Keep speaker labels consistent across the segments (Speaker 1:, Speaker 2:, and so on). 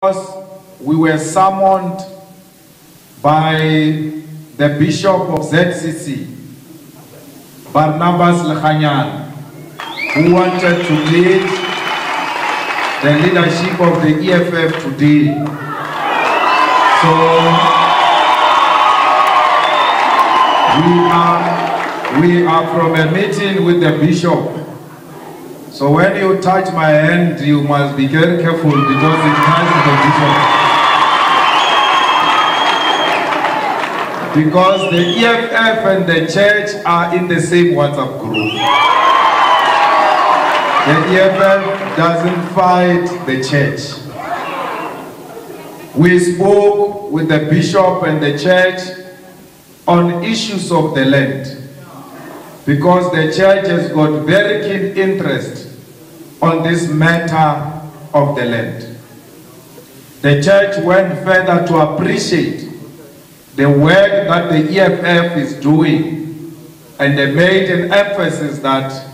Speaker 1: We were summoned by the Bishop of ZCC, Barnabas Lekhanyan, who wanted to lead the leadership of the EFF today. So we are from a meeting with the Bishop. So when you touch my hand, you must be very careful because it touches the Bishop. Because the EFF and the church are in the same WhatsApp group. The EFF doesn't fight the church. We spoke with the Bishop and the church on issues of the land, because the church has got very keen interest on this matter of the land. The church went further to appreciate the work that the EFF is doing, and they made an emphasis that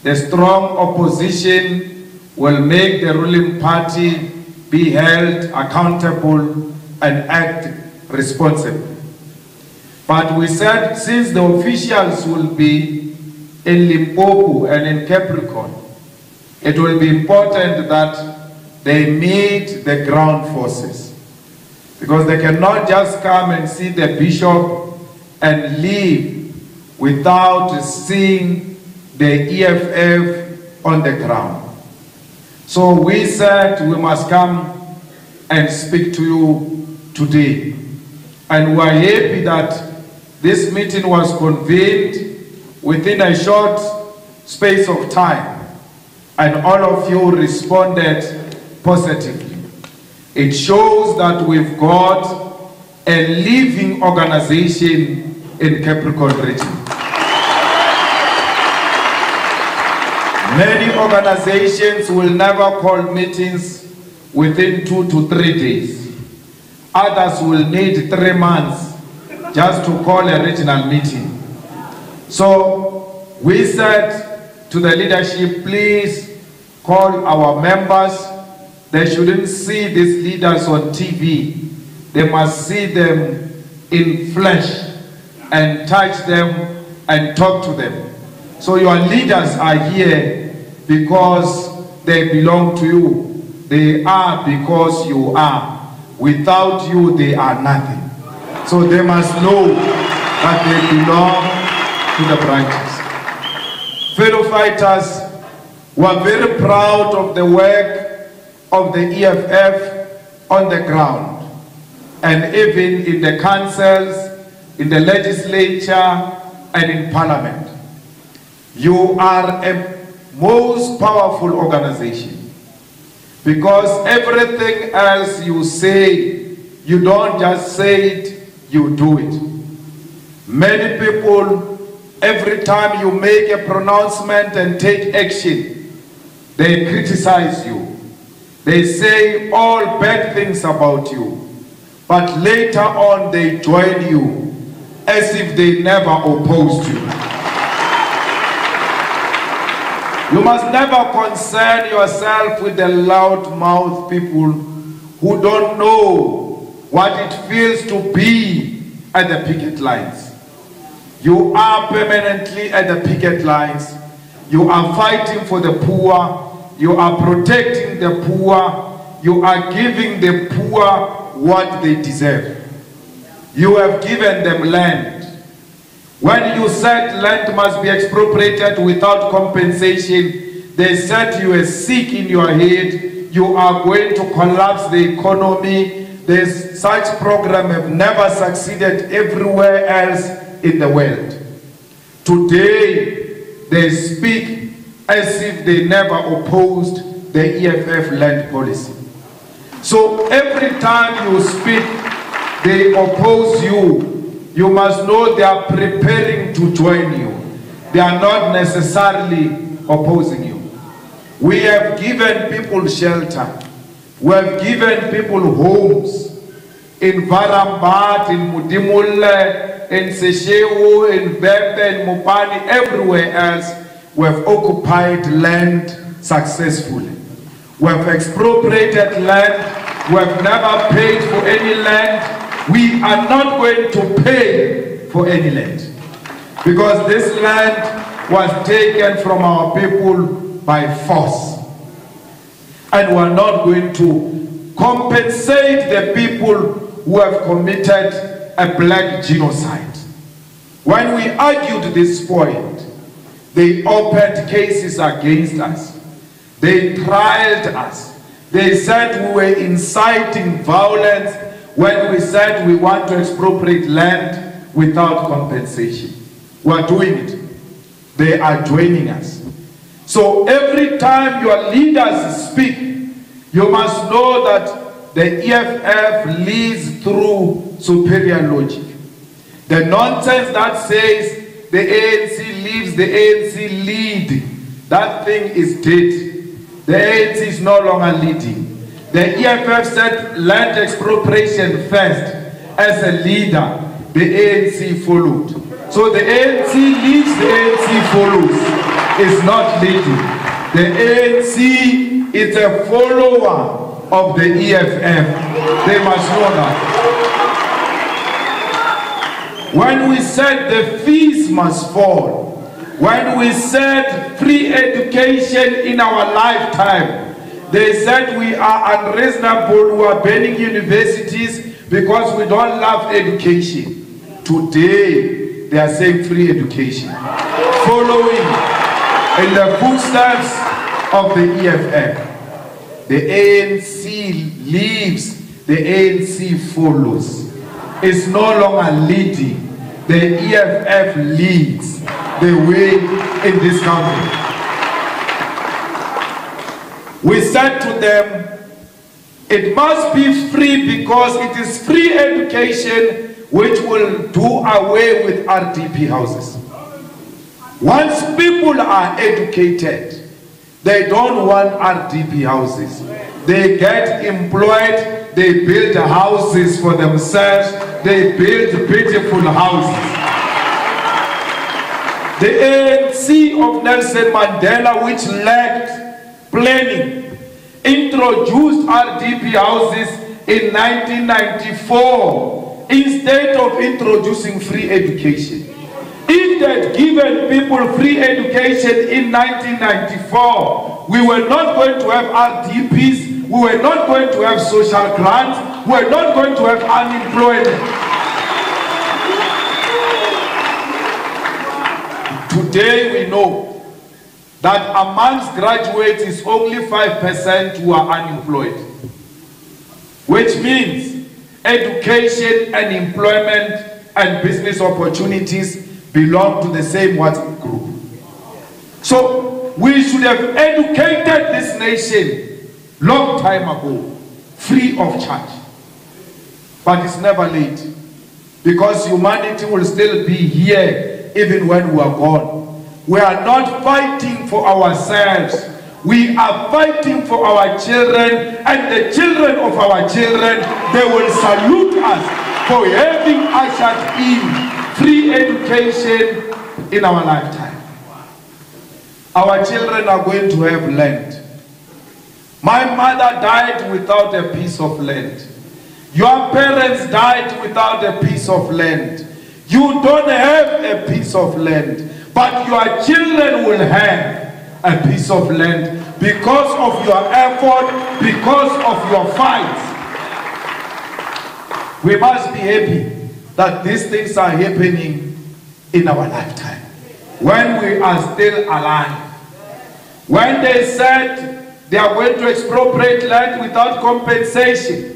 Speaker 1: the strong opposition will make the ruling party be held accountable and act responsibly. But we said, since the officials will be in Limpopo and in Capricorn, it will be important that they meet the ground forces, because they cannot just come and see the bishop and leave without seeing the EFF on the ground. So we said we must come and speak to you today. And we are happy that this meeting was convened within a short space of time, and all of you responded positively. It shows that we've got a living organization in Capricorn region. Many organizations will never call meetings within 2 to 3 days. Others will need 3 months just to call a regional meeting. So we said to the leadership, please call our members. They shouldn't see these leaders on TV. They must see them in flesh and touch them and talk to them. So your leaders are here because they belong to you. They are because you are. Without you, they are nothing. So they must know that they belong to the branches. Fellow fighters, we are very proud of the work of the EFF on the ground, and even in the councils, in the legislature, and in parliament. You are a most powerful organization, because everything else you say, you don't just say it, you do it. Many people, every time you make a pronouncement and take action, they criticize you. They say all bad things about you, but later on they join you as if they never opposed you. You must never concern yourself with the loud-mouthed people who don't know what it feels to be at the picket lines. You are permanently at the picket lines. You are fighting for the poor. You are protecting the poor. You are giving the poor what they deserve. You have given them land. When you said land must be expropriated without compensation, they said you were sick in your head. You are going to collapse the economy. Such program have never succeeded everywhere else in the world. Today, they speak as if they never opposed the EFF land policy. So every time you speak, they oppose you. You must know they are preparing to join you. They are not necessarily opposing you. We have given people shelter. We have given people homes in Varambat, in Mudimule, in Sesheu, in Bembe, in Mupani, everywhere else. We have occupied land successfully. We have expropriated land We have never paid for any land. We are not going to pay for any land. Because this land was taken from our people by force. And we are not going to compensate the people who have committed a black genocide. When we argued this point, they opened cases against us. They tried us. They said we were inciting violence when we said we want to expropriate land without compensation. We are doing it. They are joining us. So every time your leaders speak, you must know that the EFF leads through superior logic. The nonsense that says the ANC leaves, the ANC lead, that thing is dead. The ANC is no longer leading. The EFF said land expropriation first as a leader. The ANC followed. So the ANC leads, the ANC follows. It's not leading. The ANC is a follower of the EFF. They must know that. When we said the fees must fall, when we said free education in our lifetime, they said we are unreasonable, we are banning universities because we don't love education. Today, they are saying free education, following in the footsteps of the EFF. The ANC leaves, the ANC follows. It's no longer leading. The EFF leads the way in this country. We said to them, it must be free because it is free education which will do away with RDP houses. Once people are educated, they don't want RDP houses. They get employed, they build houses for themselves, they build beautiful houses. The ANC of Nelson Mandela, which lacked planning, introduced RDP houses in 1994 instead of introducing free education. If they had given people free education in 1994, we were not going to have RDPs, we were not going to have social grants, we were not going to have unemployment. Today we know that amongst graduates is only 5% who are unemployed, which means education and employment and business opportunities belong to the same WhatsApp group. So we should have educated this nation long time ago, free of charge. But it's never late, because humanity will still be here even when we are gone. We are not fighting for ourselves. We are fighting for our children, and the children of our children, they will salute us for having ushered in free education in our lifetime. Our children are going to have land. My mother died without a piece of land. Your parents died without a piece of land. You don't have a piece of land, but your children will have a piece of land because of your effort, because of your fight. We must be happy that these things are happening in our lifetime, when we are still alive. When they said they are going to expropriate land without compensation,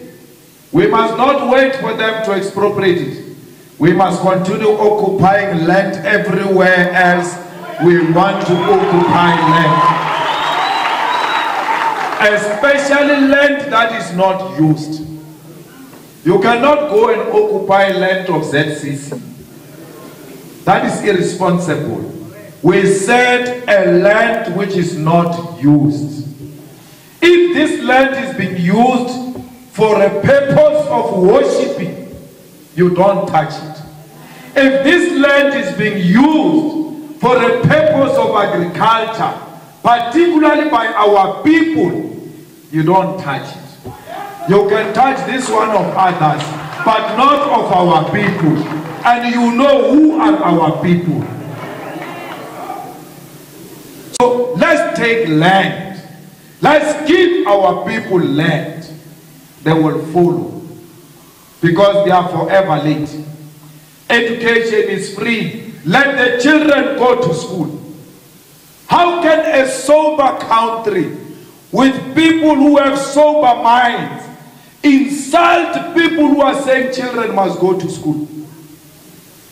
Speaker 1: we must not wait for them to expropriate it. We must continue occupying land everywhere else we want to occupy land. Especially land that is not used. You cannot go and occupy land of ZCC. That is irresponsible. We said a land which is not used. If this land is being used for a purpose of worshipping, you don't touch it. If this land is being used for a purpose of agriculture, particularly by our people, you don't touch it. You can touch this one of others, but not of our people. And you know who are our people. So let's take land. Let's give our people land. They will follow. Because they are forever late. Education is free. Let the children go to school. How can a sober country with people who have sober minds insult people who are saying children must go to school?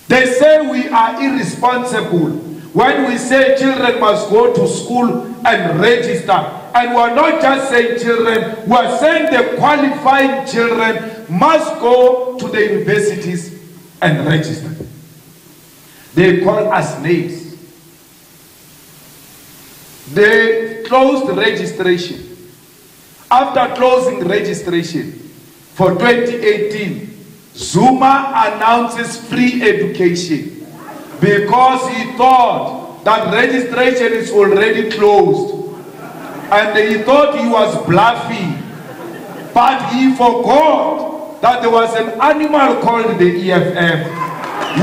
Speaker 1: They say we are irresponsible when we say children must go to school and register. And we're not just saying children, we're saying the qualifying children must go to the universities and register. They call us names. They closed registration. After closing registration for 2018, Zuma announces free education because he thought that registration is already closed. And he thought he was bluffing. But he forgot that there was an animal called the EFF,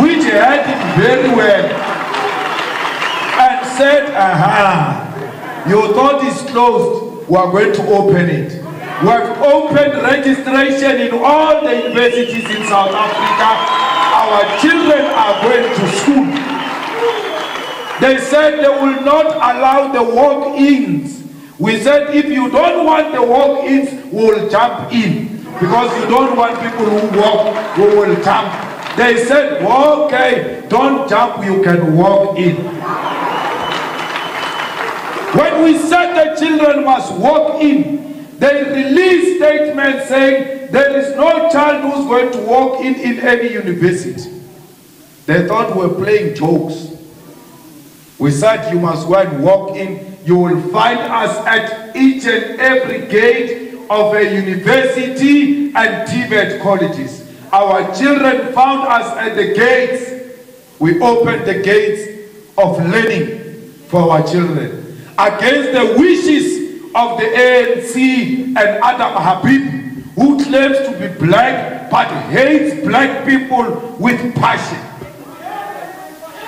Speaker 1: which heard him very well and said, aha, you thought it's closed, we are going to open it. We have opened registration in all the universities in South Africa. Our children are going to school. They said they will not allow the walk-ins. We said if you don't want the walk-ins, we will jump in. Because you don't want people who walk, who will jump. They said, okay, don't jump, you can walk in. When we said the children must walk in, they released statements saying there is no child who's going to walk in any university. They thought we were playing jokes. We said you must go and walk in. You will find us at each and every gate of a university and TVET colleges. Our children found us at the gates. We opened the gates of learning for our children. Against the wishes of the ANC and Adam Habib, who claims to be black but hates black people with passion.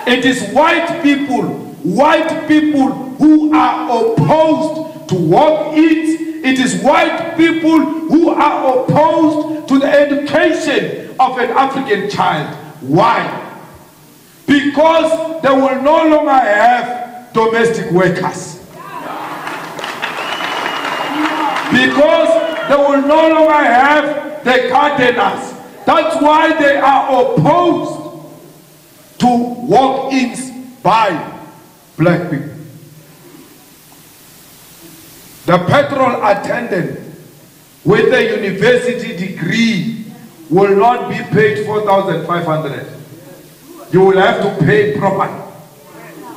Speaker 1: It is white people who are opposed to walk-ins. It is white people who are opposed to the education of an African child. Why? Because they will no longer have domestic workers. Because they will no longer have the gardeners. That's why they are opposed to walk-ins by black people. The petrol attendant with a university degree will not be paid 4,500. You will have to pay properly.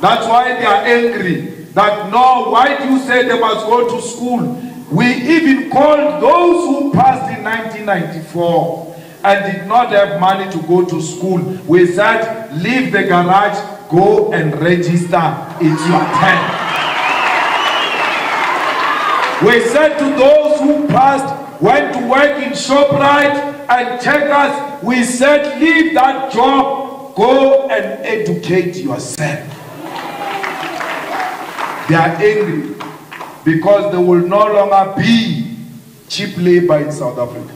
Speaker 1: That's why they are angry. That no, why do you say they must go to school? We even called those who passed in 1994 and did not have money to go to school. We said, leave the garage, go and register. It's your turn. We said to those who passed, went to work in ShopRite and Checkers, we said, leave that job, go and educate yourself. They are angry because there will no longer be cheap labor in South Africa.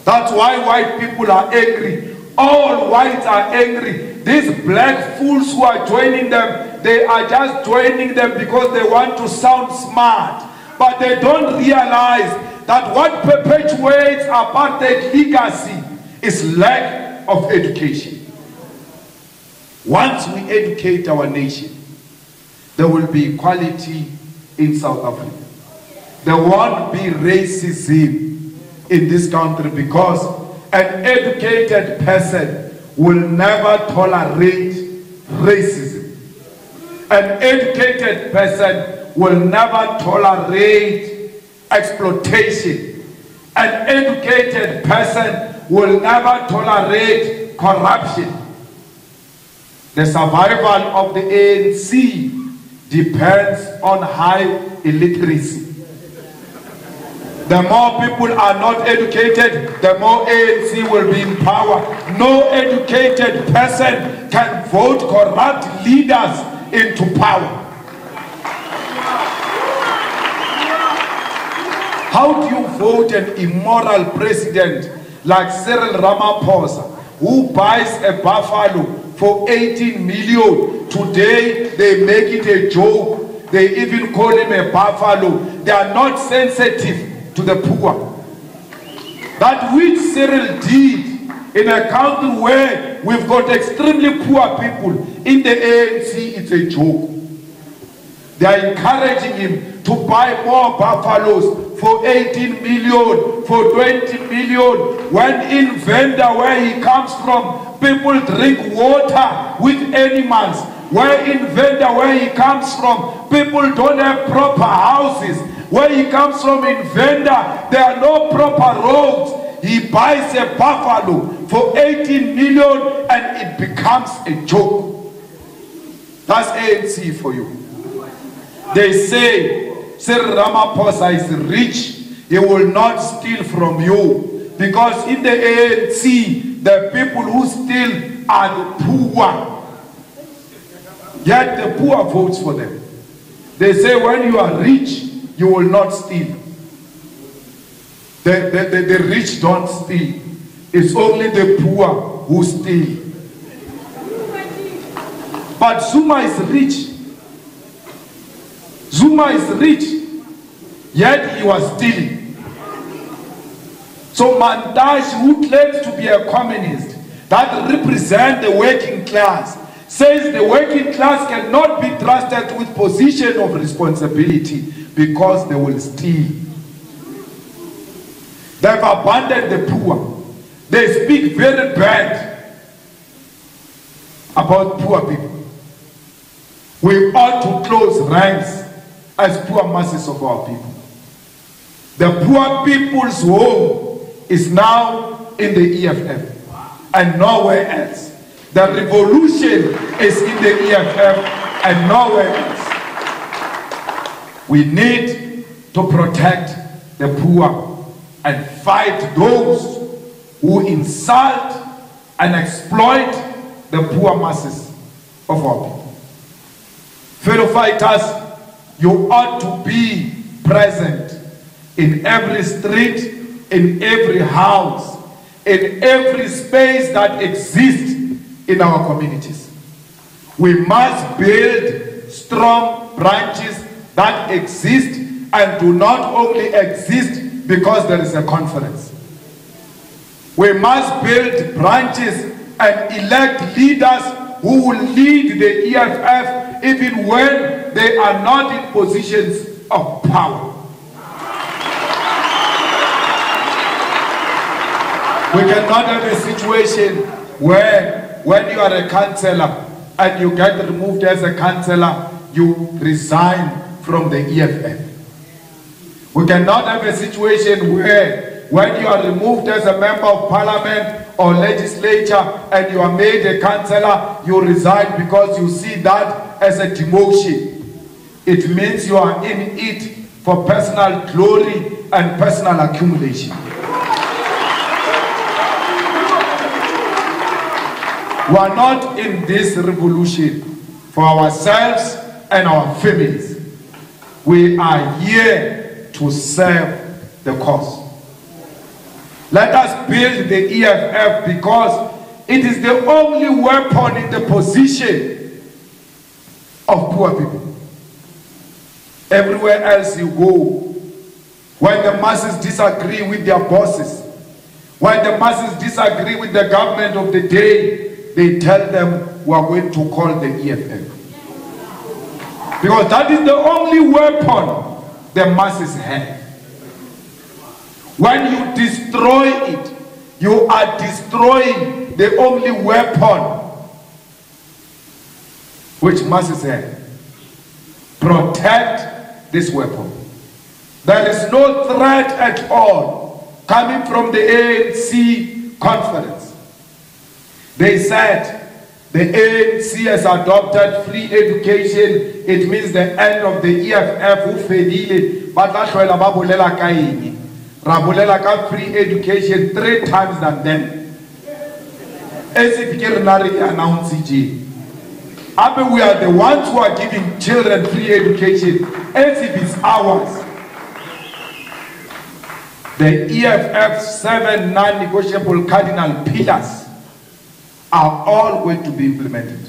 Speaker 1: That's why white people are angry. All whites are angry. These black fools who are joining them, they are just joining them because they want to sound smart. But they don't realize that what perpetuates apartheid legacy is lack of education. Once we educate our nation, there will be equality in South Africa. There won't be racism in this country because an educated person will never tolerate racism. An educated person will never tolerate exploitation. An educated person will never tolerate corruption. The survival of the ANC depends on high illiteracy. The more people are not educated, the more ANC will be in power. No educated person can vote corrupt leaders into power. How do you vote an immoral president like Cyril Ramaphosa, who buys a buffalo for 18 million? Today they make it a joke. They even call him a buffalo. They are not sensitive to the poor. That which Cyril did in a country where we've got extremely poor people, in the ANC it's a joke. They are encouraging him to buy more buffaloes for 18 million, for 20 million, when in Venda, where he comes from, people drink water with animals. Where in Venda, where he comes from, people don't have proper houses. Where he comes from in Venda, there are no proper roads. He buys a buffalo for 18 million and it becomes a joke. That's ANC for you. They say Cyril Ramaphosa is rich, he will not steal from you. Because in the ANC, the people who steal are the poor. Yet the poor votes for them. They say when you are rich, you will not steal. The rich don't steal. It's only the poor who steal. But Zuma is rich. Zuma is rich, yet he was stealing. So Mantashe, who claims to be a communist, that represents the working class, says the working class cannot be trusted with position of responsibility because they will steal. They've abandoned the poor. They speak very bad about poor people. We ought to close ranks as poor masses of our people. The poor people's home is now in the EFF and nowhere else. The revolution is in the EFF and nowhere else. We need to protect the poor and fight those who insult and exploit the poor masses of our people. Fellow fighters, you ought to be present in every street, in every house, in every space that exists in our communities. We must build strong branches that exist and do not only exist because there is a conference. We must build branches and elect leaders who will lead the EFF even when they are not in positions of power. We cannot have a situation where when you are a councillor and you get removed as a councillor, you resign from the EFF. We cannot have a situation where when you are removed as a member of parliament or legislature and you are made a councillor, you resign because you see that as a demotion. It means you are in it for personal glory and personal accumulation. We are not in this revolution for ourselves and our families. We are here to serve the cause. Let us build the EFF because it is the only weapon in the position of poor people. Everywhere else you go, when the masses disagree with their bosses, when the masses disagree with the government of the day, they tell them we are going to call the EFF. Because that is the only weapon the masses have. When you destroy it, you are destroying the only weapon which masses have. Protect this weapon. There is no threat at all coming from the ANC conference. They said the ANC has adopted free education. It means the end of the EFF who fedile. Rabulela ka free education 3 times than them. Announce we are the ones who are giving children free education as if it's ours. The EFF 7 non-negotiable cardinal pillars are all going to be implemented.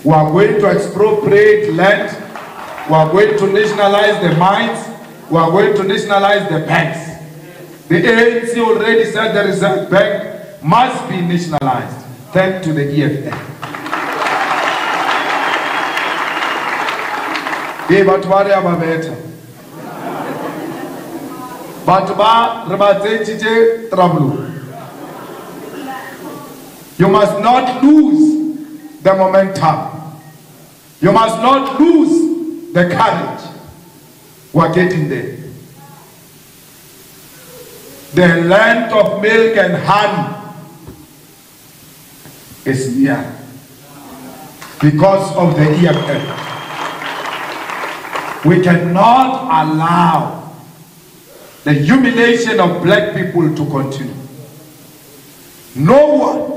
Speaker 1: We are going to expropriate land. We are going to nationalize the mines. We are going to nationalize the banks. The ANC already said the Reserve Bank must be nationalized, thanks to the EFF. But you must not lose the momentum. You must not lose the courage. We are getting there. The land of milk and honey is near because of the EFF. We cannot allow the humiliation of black people to continue. No one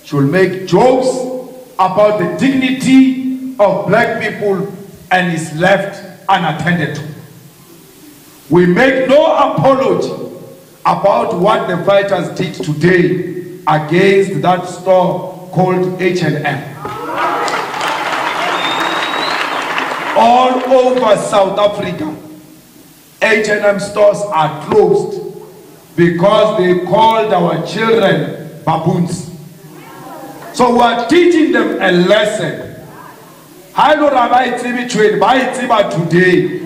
Speaker 1: should make jokes about the dignity of black people and is left unattended to. We make no apology about what the fighters did today against that store called H&M. All over South Africa, H&M stores are closed because they called our children baboons. So we are teaching them a lesson. Today,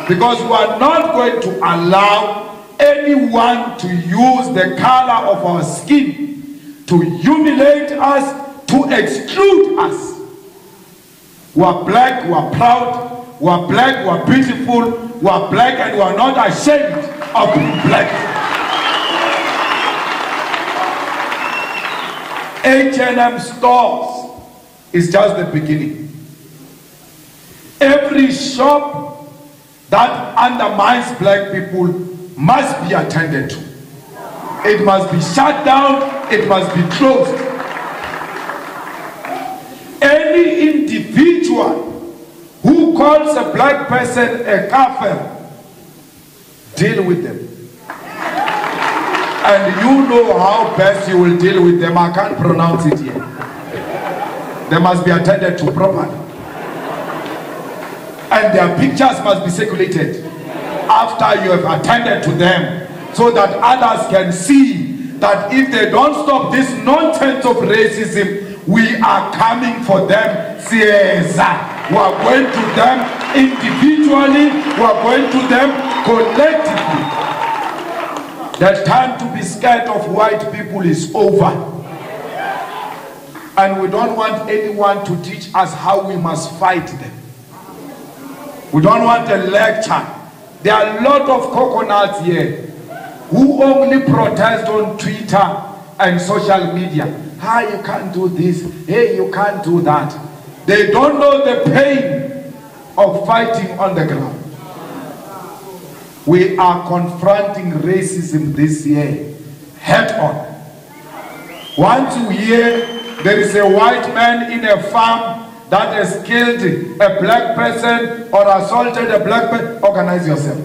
Speaker 1: because we are not going to allow anyone to use the color of our skin to humiliate us, to exclude us. We are black, we are proud, we are black, we are beautiful, we are black, and we are not ashamed of being black. H&M stores is just the beginning. Every shop that undermines black people must be attended to. It must be shut down, it must be closed. Any individual who calls a black person a kafir, deal with them. And you know how best you will deal with them. I can't pronounce it yet. They must be attended to properly. And their pictures must be circulated after you have attended to them, so that others can see that if they don't stop this nonsense of racism, we are coming for them. Caesar. We are going to them individually, we are going to them collectively. The time to be scared of white people is over. And we don't want anyone to teach us how we must fight them. We don't want a lecture. There are a lot of coconuts here who only protest on Twitter and social media. Hi, you can't do this. Hey, you can't do that. They don't know the pain of fighting on the ground. We are confronting racism this year head on. Once you hear there is a white man in a farm that has killed a black person or assaulted a black person, organize yourself.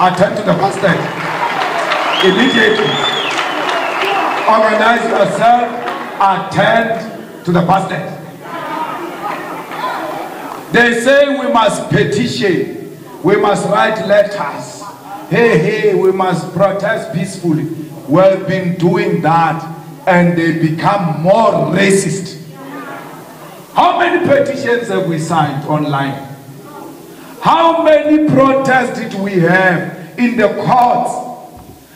Speaker 1: Attend to the pastor immediately. Organize yourself, attend to the pastor. They say we must petition, we must write letters. Hey, we must protest peacefully. We've been doing that and they become more racist. How many petitions have we signed online? How many protests did we have in the courts?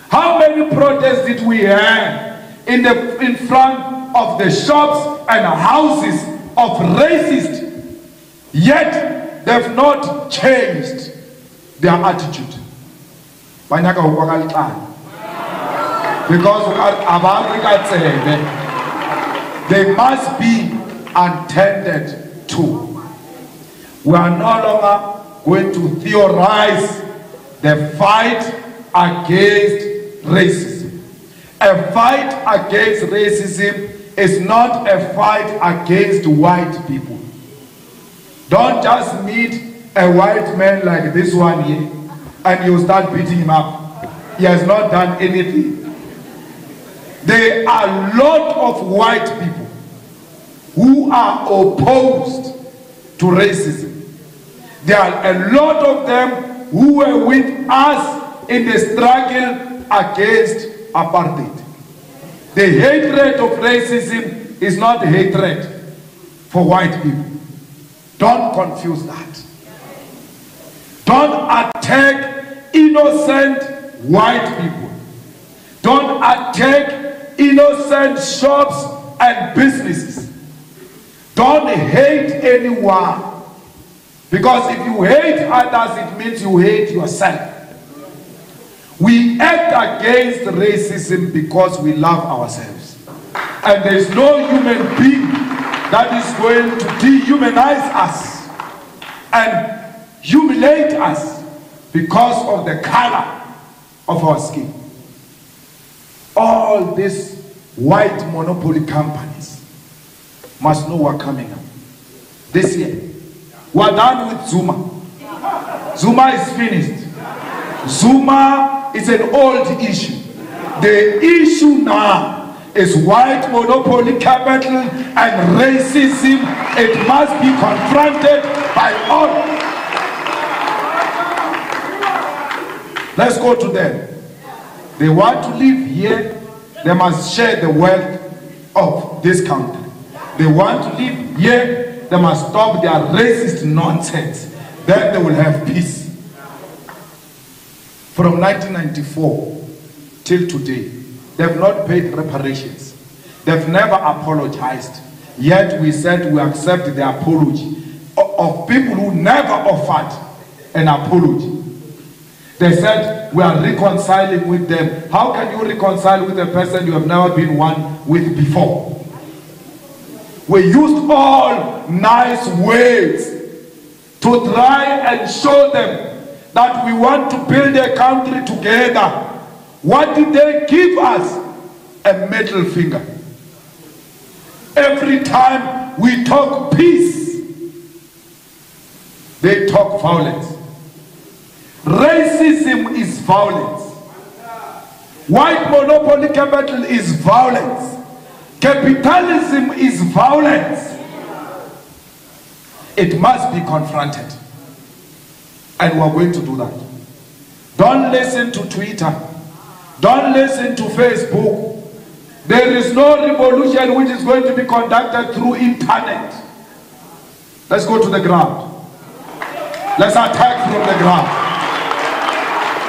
Speaker 1: How many protests did we have in front of the shops and houses of racists? Yet they've not changed their attitude. Because they must be attended to. We are no longer going to theorize the fight against racism. A fight against racism is not a fight against white people. Don't just meet a white man like this one here and you start beating him up. He has not done anything. There are a lot of white people who are opposed to racism. There are a lot of them who were with us in the struggle against apartheid. The hatred of racism is not hatred for white people. Don't confuse that. Don't attack innocent white people. Don't attack innocent shops and businesses. Don't hate anyone. Because if you hate others, it means you hate yourself. We act against racism because we love ourselves. And there is no human being that is going to dehumanize us and humiliate us because of the color of our skin. All these white monopoly companies must know what's coming up this year. We're done with Zuma. Zuma is finished. Zuma is an old issue. The issue now is white monopoly capital and racism. It must be confronted by all. Let's go to them. They want to live here. They must share the wealth of this country. They want to live here. They must stop their racist nonsense. Then they will have peace. From 1994 till today, they have not paid reparations. They've never apologized. Yet we said we accept the apology of people who never offered an apology. They said we are reconciling with them. How can you reconcile with a person you have never been one with before? We used all nice ways to try and show them that we want to build a country together. What did they give us? A middle finger. Every time we talk peace, they talk violence. Racism is violence. White monopoly capital is violence. Capitalism is violence. It must be confronted. And we are going to do that. Don't listen to Twitter. Don't listen to Facebook. There is no revolution which is going to be conducted through internet. Let's go to the ground. Let's attack from the ground.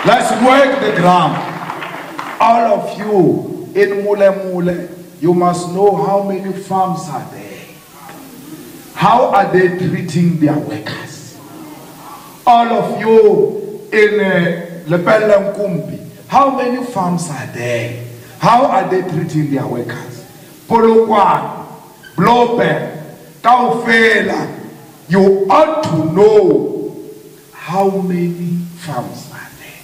Speaker 1: Let's work the ground. All of you in Mule, you must know how many farms are there. How are they treating their workers? All of you in Lepelle Nkumbi, how many farms are there? How are they treating their workers? Polokwane, Blobe, Kaufela, you ought to know how many farms are there.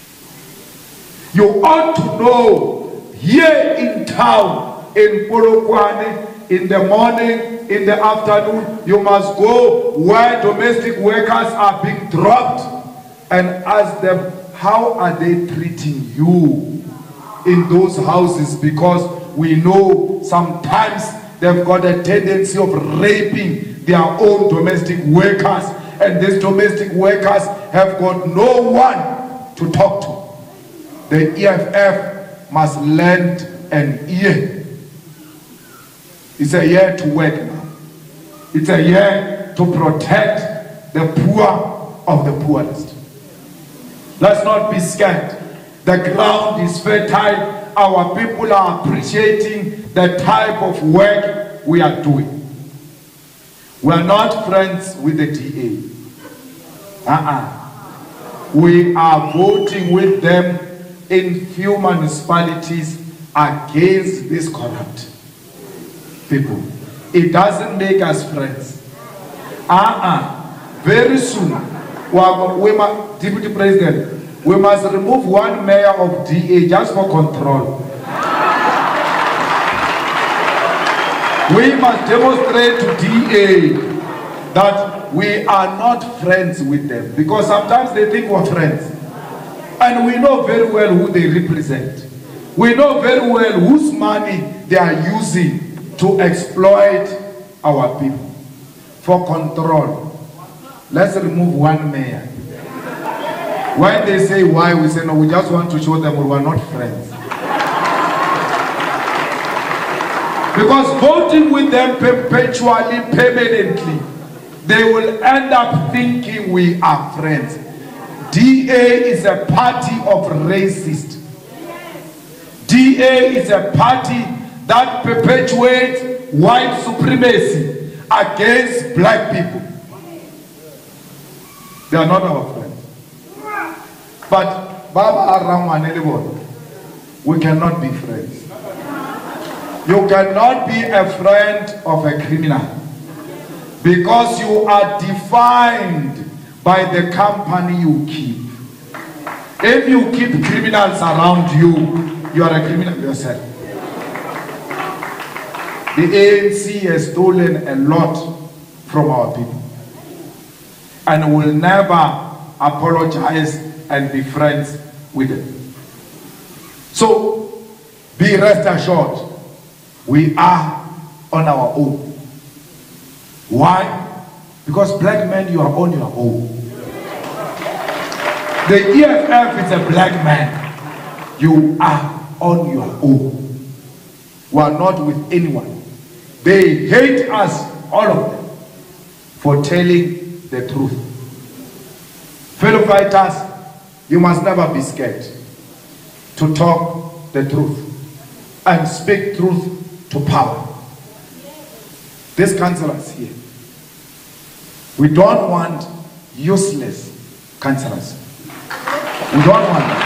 Speaker 1: You ought to know here in town, in Polokwane, in the morning, in the afternoon, you must go where domestic workers are being dropped and ask them, how are they treating you in those houses? Because we know sometimes they've got a tendency of raping their own domestic workers, and these domestic workers have got no one to talk to. The EFF must lend an ear. It's a year to work now. It's a year to protect the poor of the poorest. Let's not be scared. The ground is fertile. Our people are appreciating the type of work we are doing. We are not friends with the DA. We are voting with them in few municipalities against these corrupt people. It doesn't make us friends. Very soon, Deputy President, We must remove one mayor of DA just for control. We must demonstrate to DA that we are not friends with them, because sometimes they think we're friends. And we know very well who they represent. We know very well whose money they are using to exploit our people. For control, let's remove one mayor. When they say why, we say no, we just want to show them we are not friends. Because voting with them perpetually, permanently, they will end up thinking we are friends. DA is a party of racists. DA is a party that perpetuates white supremacy against black people. They are not our friends. But Baba Aramwanelibon, we cannot be friends. You cannot be a friend of a criminal, because you are defined by the company you keep. If you keep criminals around you, you are a criminal yourself. The ANC has stolen a lot from our people and will never apologize and be friends with them. So be rest assured, we are on our own. Why? Because black men, you are on your own. The EFF is a black man. You are on your own. We are not with anyone. They hate us, all of them, for telling the truth. Fellow fighters, you must never be scared to talk the truth and speak truth to power. These councillors here, we don't want useless councillors. We don't want them.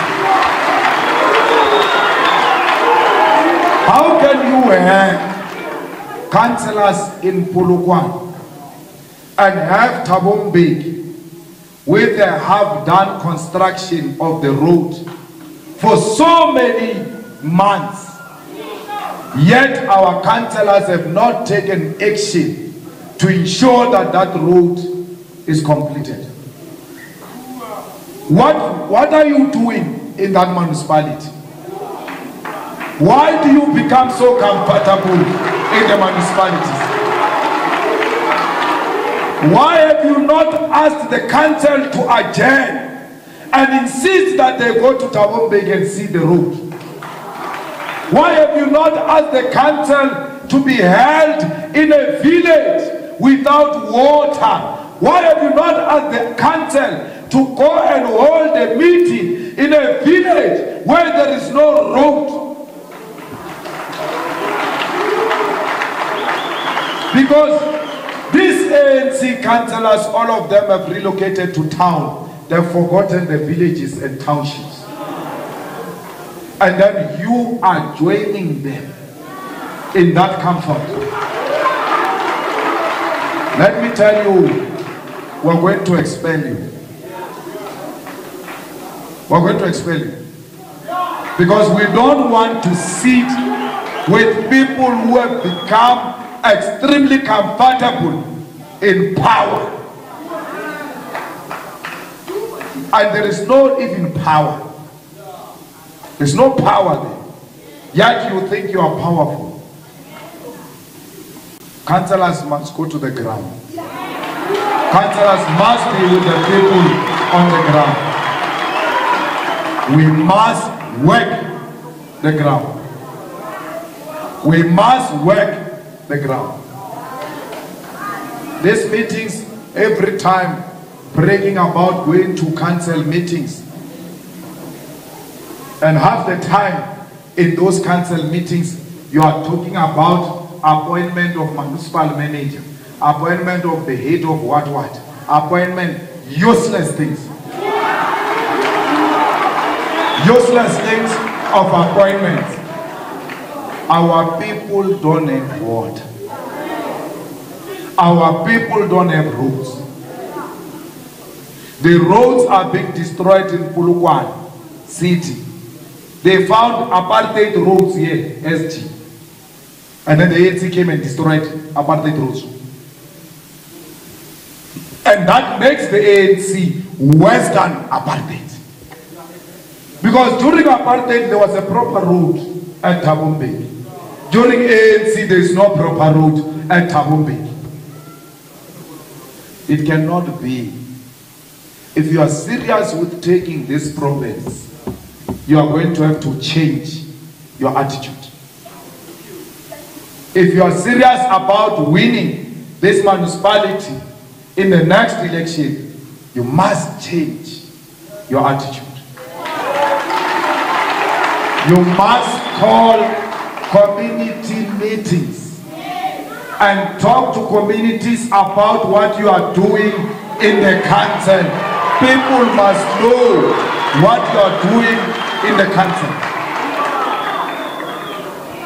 Speaker 1: How can you have councillors in Polokwane and have Thabo Mbeki with the half-done construction of the road for so many months, yet our councillors have not taken action to ensure that that road is completed? What are you doing in that municipality? Why do you become so comfortable in the municipalities? Why have you not asked the council to adjourn and insist that they go to Thabo Mbeki and see the road? Why have you not asked the council to be held in a village without water? Why have you not asked the council to go and hold a meeting in a village where there is no road? Because these ANC councillors, all of them have relocated to town. They've forgotten the villages and townships. And then you are joining them in that comfort. Let me tell you, we're going to expel you. We're going to expel you. Because we don't want to sit with people who have become extremely comfortable in power. And there is no even power. There's no power there. Yet you think you are powerful. Councillors must go to the ground. Councillors must be with the people on the ground. We must work the ground. We must work the ground. These meetings, every time, bragging about going to council meetings. And half the time in those council meetings, you are talking about appointment of municipal manager, appointment of the head of what, appointment, useless things. Useless things of appointments. Our people don't have water. Our people don't have roads. The roads are being destroyed in Polokwane city. They found apartheid roads here, SG. And then the ANC came and destroyed apartheid roads. And that makes the ANC worse than apartheid. Because during apartheid, there was a proper road at Thabo Mbeki. During ANC, there is no proper road at Thabo Mbeki. It cannot be. If you are serious with taking this province, you are going to have to change your attitude. If you are serious about winning this municipality in the next election, you must change your attitude. You must call community meetings and talk to communities about what you are doing in the council. People must know what you are doing in the council.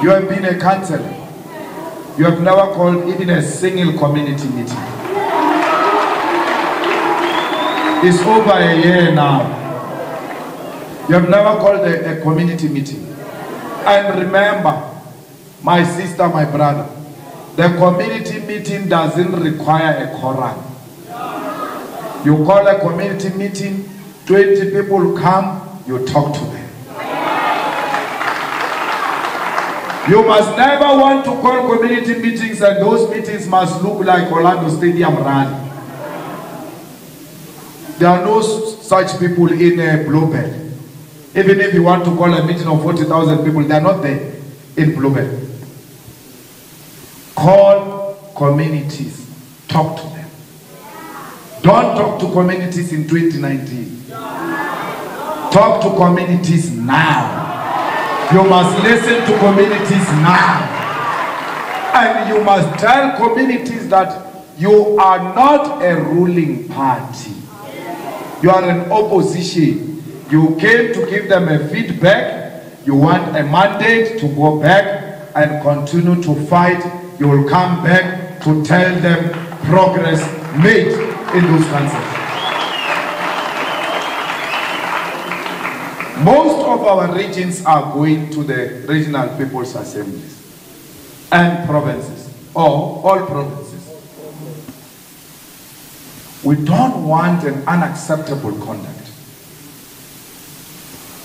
Speaker 1: You have been a councillor. You have never called even a single community meeting. It's over a year now. You have never called a community meeting. And remember, my sister, my brother, the community meeting doesn't require a quorum. You call a community meeting, 20 people come, you talk to them. You must never want to call community meetings, and those meetings must look like Orlando Stadium rally. There are no such people in Bluebell. Even if you want to call a meeting of 40,000 people, they are not there in Bluebell. Call communities, talk to them. Don't talk to communities in 2019. Talk to communities now. You must listen to communities now. And you must tell communities that you are not a ruling party. You are an opposition. You came to give them a feedback. You want a mandate to go back and continue to fight. You will come back to tell them progress made in those councils. Most of our regions are going to the regional people's assemblies and provinces, or all provinces. We don't want an unacceptable conduct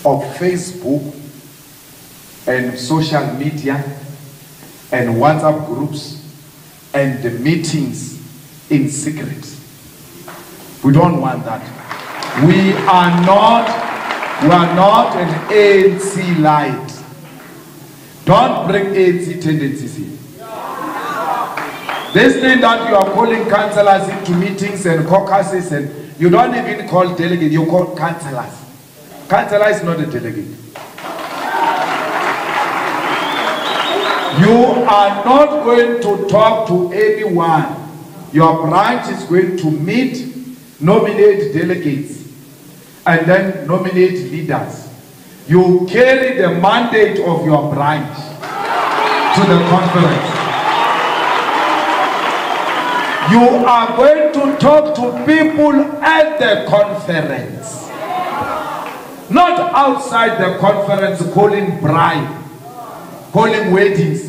Speaker 1: of Facebook and social media and WhatsApp groups and the meetings in secret. We don't want that. We are not an ANC light. Don't bring ANC tendencies here. This thing that you are calling councillors into meetings and caucuses, and you don't even call delegates, you call councillors. Councillor is not a delegate. You are not going to talk to anyone. Your branch is going to meet, nominate delegates, and then nominate leaders. You carry the mandate of your branch to the conference. You are going to talk to people at the conference. Not outside the conference calling bride, calling weddings.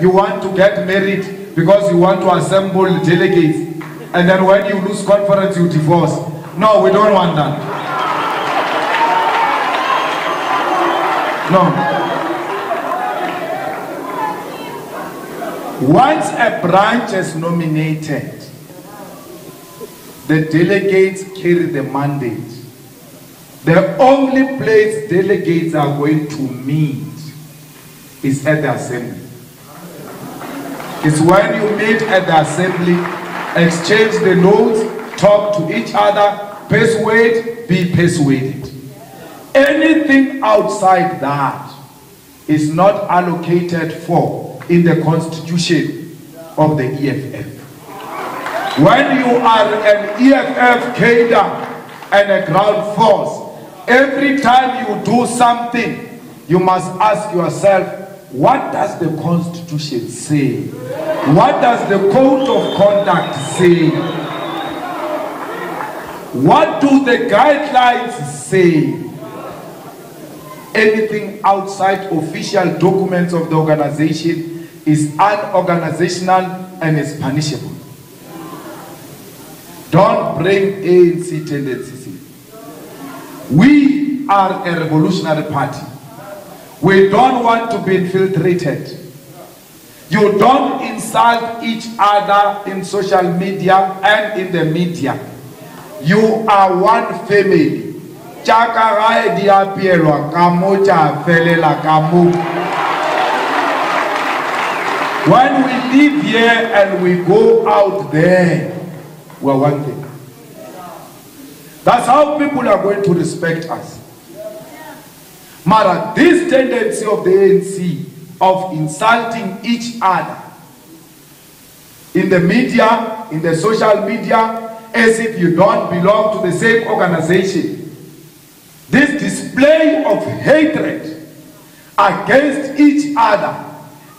Speaker 1: You want to get married because you want to assemble delegates. And then when you lose conference, you divorce. No, we don't want that. No. Once a branch is nominated, the delegates carry the mandate. The only place delegates are going to meet is at the assembly. It's when you meet at the assembly, exchange the notes, talk to each other, persuade, be persuaded. Anything outside that is not allocated for in the constitution of the EFF. When you are an EFF cadre and a ground force, every time you do something, you must ask yourself, what does the Constitution say? What does the Code of Conduct say? What do the guidelines say? Anything outside official documents of the organization is unorganizational and is punishable. Don't bring ANC tendencies in. We are a revolutionary party. We don't want to be infiltrated. You don't insult each other in social media and in the media. You are one family. When we live here and we go out there, we are one thing. That's how people are going to respect us. Mara, this tendency of the ANC of insulting each other in the media, in the social media, as if you don't belong to the same organization. This display of hatred against each other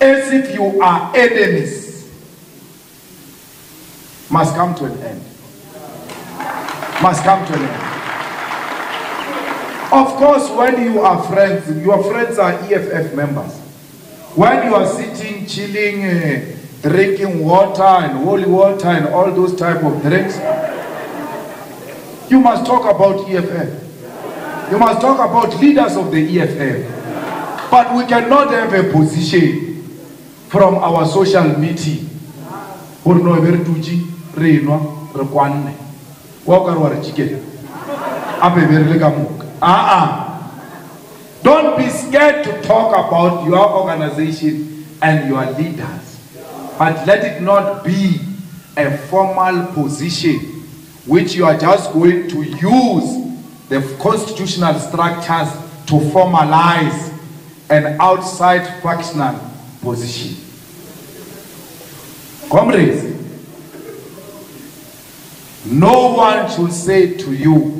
Speaker 1: as if you are enemies must come to an end. Must come to an end. Of course, when you are friends, your friends are EFF members. When you are sitting, chilling, drinking water and holy water and all those type of drinks, you must talk about EFF. You must talk about leaders of the EFF. But we cannot have a position from our social meeting. Don't be scared to talk about your organization and your leaders. But let it not be a formal position which you are just going to use the constitutional structures to formalize an outside factional position. Comrades, no one should say to you,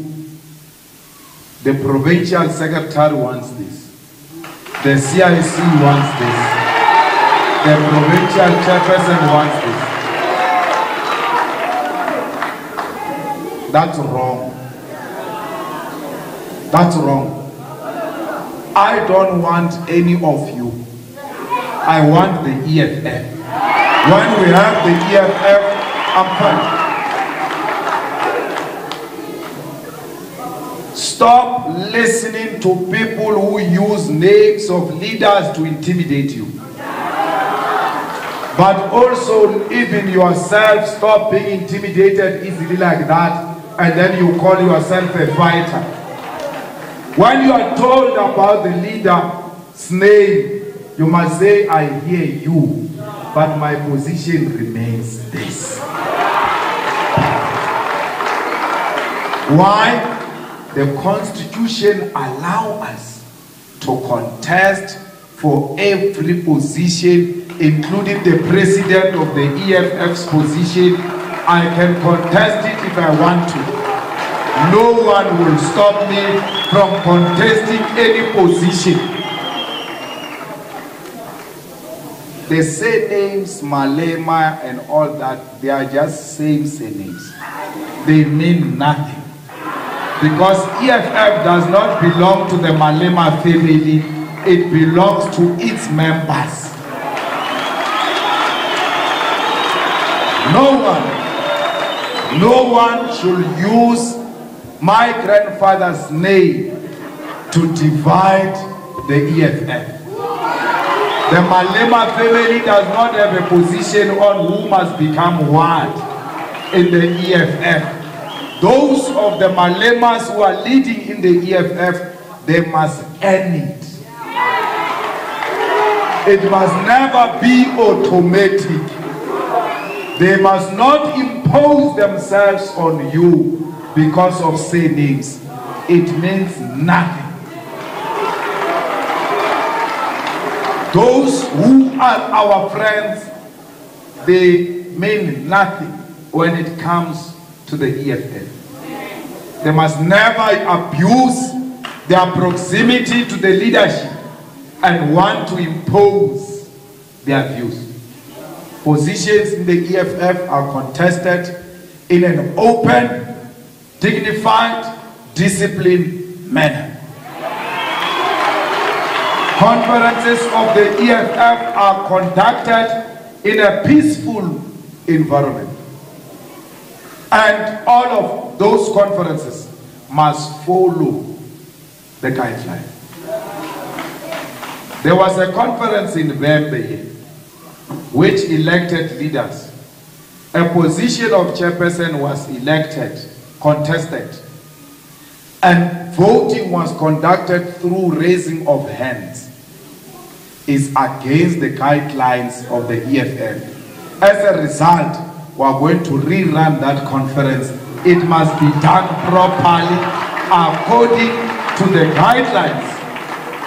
Speaker 1: the provincial secretary wants this, the CIC wants this, the provincial chairperson wants this. That's wrong. That's wrong. I don't want any of you. I want the EFF. When we have the EFF, I'm fine. Stop listening to people who use names of leaders to intimidate you. But also, even yourself, stop being intimidated easily like that, and then you call yourself a fighter. When you are told about the leader's name, you must say, I hear you, but my position remains this. Why? The Constitution allows us to contest for every position, including the president of the EFF's position. I can contest it if I want to. No one will stop me from contesting any position. The surnames, Malema and all that, they are just same surnames. They mean nothing. Because EFF does not belong to the Malema family, it belongs to its members. No one should use my grandfather's name to divide the EFF. The Malema family does not have a position on who must become what in the EFF. Those of the Malemas who are leading in the EFF, they must earn it. It must never be automatic. They must not impose themselves on you because of surnames. It means nothing. Those who are our friends, they mean nothing when it comes to the EFF. They must never abuse their proximity to the leadership and want to impose their views. Positions in the EFF are contested in an open dignified, disciplined manner. Conferences of the EFF are conducted in a peaceful environment. And all of those conferences must follow the guideline. There was a conference in Vembe which elected leaders. A position of chairperson was elected, contested, and voting was conducted through raising of hands. Is against the guidelines of the EFF. As a result, we are going to rerun that conference. It must be done properly according to the guidelines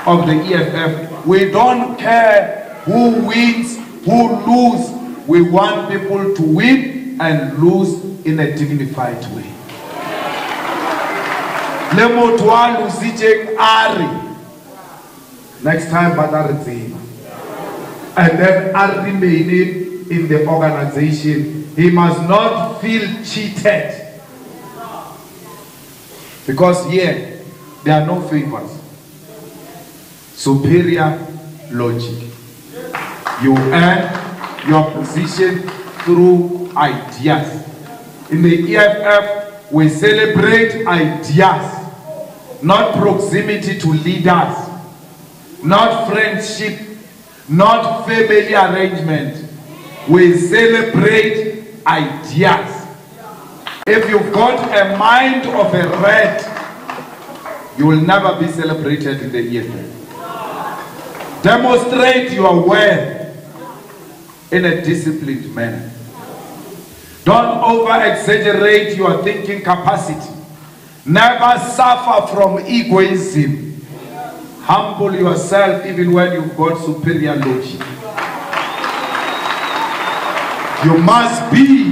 Speaker 1: of the EFF. We don't care who wins, who loses. We want people to win and lose in a dignified way. Next time, and then are remaining in the organization. He must not feel cheated. Because here, there are no favors. Superior logic. You earn your position through ideas. In the EFF, we celebrate ideas, not proximity to leaders, not friendship, not family arrangement. We celebrate ideas. If you've got a mind of a rat, you will never be celebrated in the EFF. Demonstrate your worth in a disciplined manner. Don't over-exaggerate your thinking capacity. Never suffer from egoism. Humble yourself even when you've got superior logic. You must be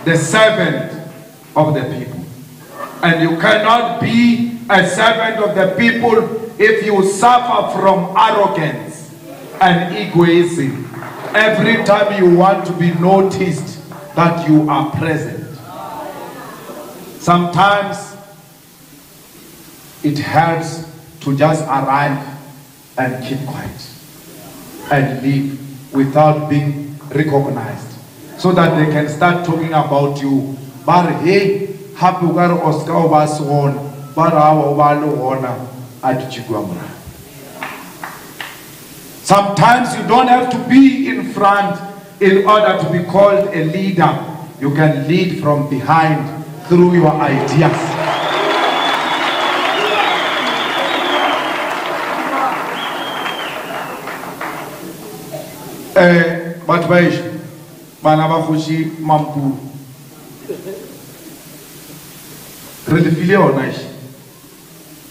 Speaker 1: the servant of the people. And you cannot be a servant of the people if you suffer from arrogance and egoism. Every time you want to be noticed that you are present. Sometimes it helps to just arrive and keep quiet and leave without being recognized, so that they can start talking about you. But hey, happy Oscar Obason, sometimes you don't have to be in front in order to be called a leader. You can lead from behind through your ideas. But Banabakushi Mampu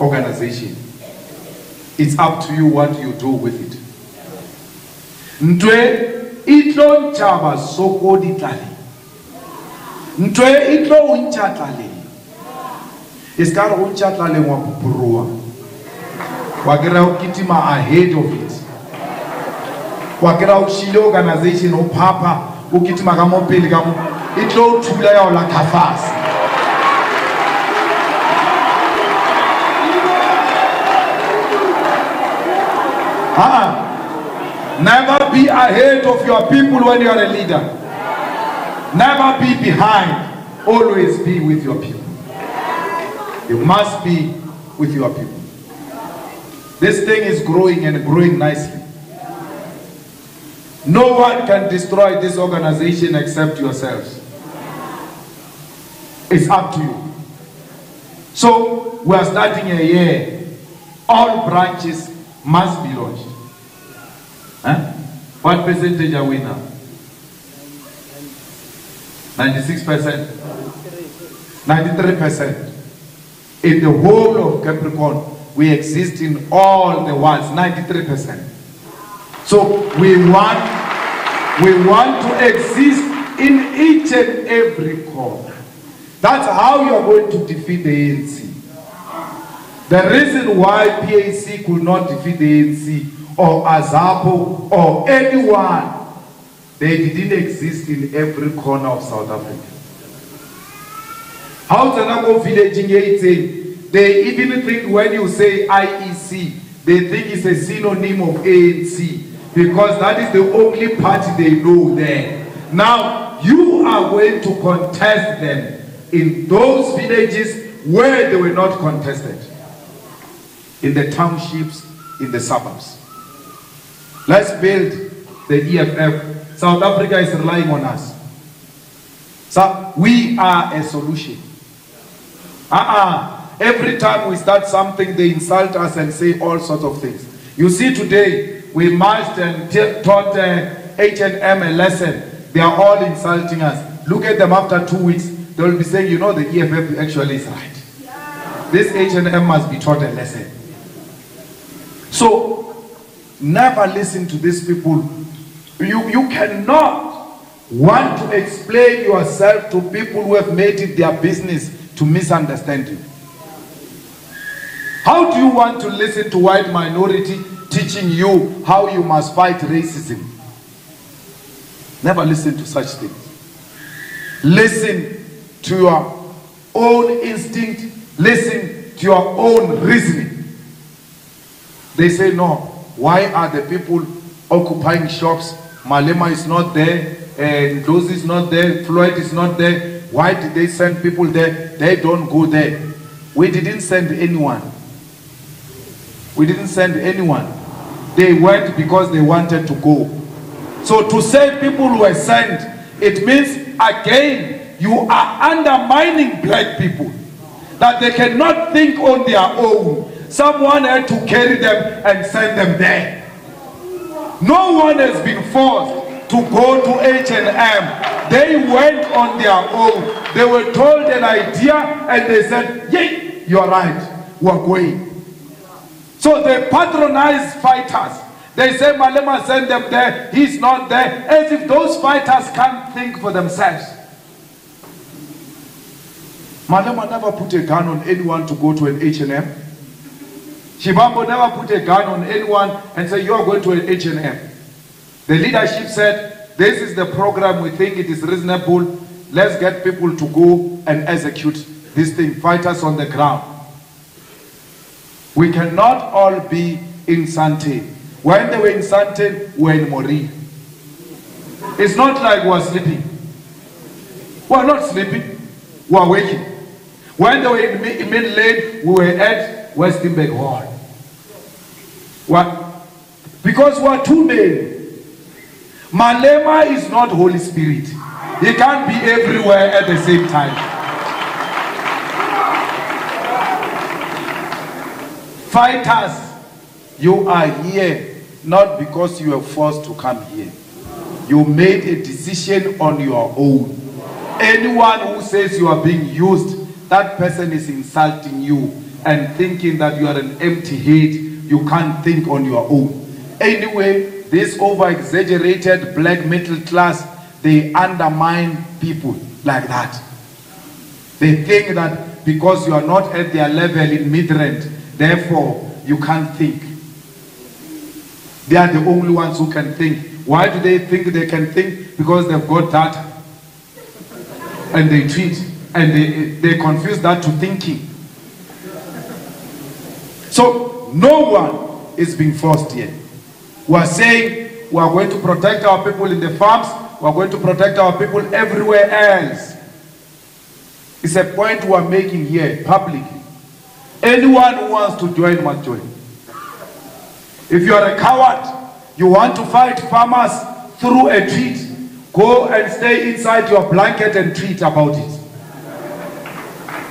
Speaker 1: organization. It's up to you what you do with it. Ntwe itlo nchaba soko ditali. Ntwe itlo unchatlali. Iskaro unchatlali wa pupurua. Wagira ukitima ahead of it. Wakera ushile organization o papa ukitima kama peli kama itlo tula ya la kafas. Never be ahead of your people when you are a leader. Never be behind. Always be with your people. You must be with your people. This thing is growing and growing nicely. No one can destroy this organization except yourselves. It's up to you. So we are starting a year. All branches must be launched. What percentage are we now? 96%? 93%. In the whole of Capricorn, we exist in all the worlds, 93%. So we want to exist in each and every corner. That's how you are going to defeat the ANC. The reason why PAC could not defeat the ANC or Azapo or anyone, they didn't exist in every corner of South Africa. How to go villaging 18? They even think when you say IEC, they think it's a synonym of ANC, because that is the only party they know there. Now, you are going to contest them in those villages where they were not contested. In the townships, in the suburbs. Let's build the EFF. South Africa is relying on us. So we are a solution. Every time we start something, they insult us and say all sorts of things. You see today, we marched and taught H&M a lesson. They are all insulting us. Look at them after 2 weeks. They will be saying, you know, the EFF actually is right. Yeah. This H&M must be taught a lesson. So, never listen to these people. You cannot want to explain yourself to people who have made it their business to misunderstand you. How do you want to listen to white minority teaching you how you must fight racism? Never listen to such things. Listen to your own instinct. Listen to your own reasoning. They say, no, why are the people occupying shops? Malema is not there, and Dozy is not there, Floyd is not there. Why did they send people there? They don't go there. We didn't send anyone. We didn't send anyone. They went because they wanted to go. So to say people were sent, it means again you are undermining black people, that they cannot think on their own. Someone had to carry them and send them there. No one has been forced to go to H&M. They went on their own. They were told an idea and they said, yay, you're right, we're going. So they patronize fighters. They say Malema sent them there, he's not there, as if those fighters can't think for themselves. Malema never put a gun on anyone to go to an H&M. Shibambo never put a gun on anyone and said, you are going to an H&M. The leadership said, this is the program, we think it is reasonable, let's get people to go and execute this thing, fighters on the ground. We cannot all be in Sante. When they were in Sante, we were in Mori. It's not like we're sleeping. We're not sleeping, we're waking. When they were in Mid Lane, we were at Westinburg Hall. What? Because we're two men. Malema is not Holy Spirit. He can't be everywhere at the same time. Fighters, you are here not because you were forced to come here. You made a decision on your own. Anyone who says you are being used, that person is insulting you and thinking that you are an empty head. You can't think on your own. Anyway, this over-exaggerated black middle class, they undermine people like that. They think that because you are not at their level in Midrand, therefore you can't think. They are the only ones who can think. Why do they think they can think? Because they've got data. And they treat. And they confuse that to thinking. So no one is being forced here. We are saying we are going to protect our people in the farms. We are going to protect our people everywhere else. It's a point we are making here publicly. Anyone who wants to join must join. If you are a coward, you want to fight farmers through a tweet, go and stay inside your blanket and tweet about it.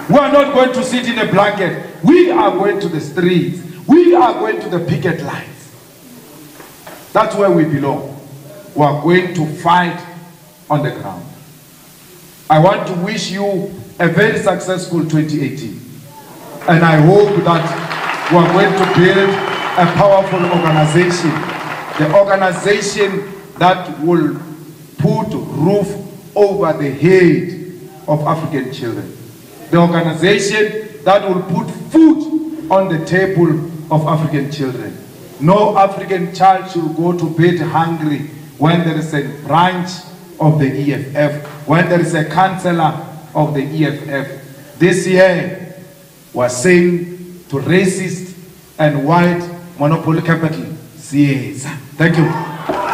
Speaker 1: We are not going to sit in a blanket. We are going to the streets. We are going to the picket lines. That's where we belong. We are going to fight on the ground. I want to wish you a very successful 2018. And I hope that we are going to build a powerful organization. The organization that will put roof over the head of African children. The organization that will put food on the table of African children. No African child should go to bed hungry when there is a branch of the EFF, when there is a councillor of the EFF. This year, we're saying to racist and white monopoly capital, yes. Thank you.